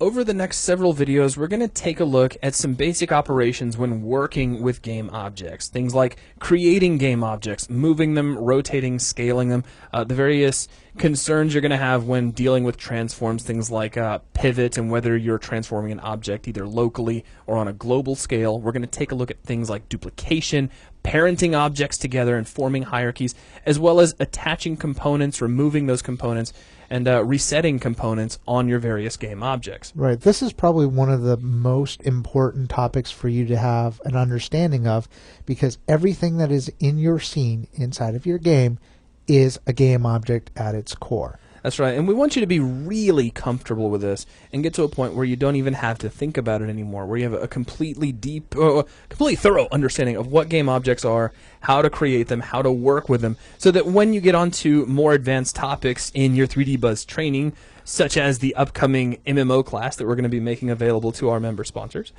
over the next several videos, we're going to take a look at some basic operations when working with game objects. Things like creating game objects, moving them, rotating, scaling them, the various concerns you're going to have when dealing with transforms, things like pivot and whether you're transforming an object either locally or on a global scale. We're going to take a look at things like duplication, parenting objects together and forming hierarchies, as well as attaching components, removing those components, and resetting components on your various game objects. Right. This is probably one of the most important topics for you to have an understanding of, because everything that is in your scene inside of your game is a game object at its core. That's right, and we want you to be really comfortable with this and get to a point where you don't even have to think about it anymore, where you have a completely thorough understanding of what game objects are, how to create them, how to work with them, so that when you get onto more advanced topics in your 3D Buzz training, such as the upcoming MMO class that we're going to be making available to our member sponsors,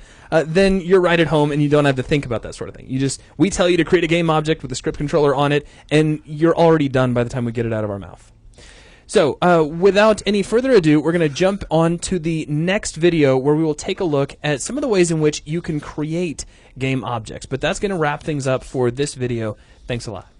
then you're right at home and you don't have to think about that sort of thing. We tell you to create a game object with a script controller on it, and you're already done by the time we get it out of our mouth. So, without any further ado, we're going to jump on to the next video where we will take a look at some of the ways in which you can create game objects. But that's going to wrap things up for this video. Thanks a lot.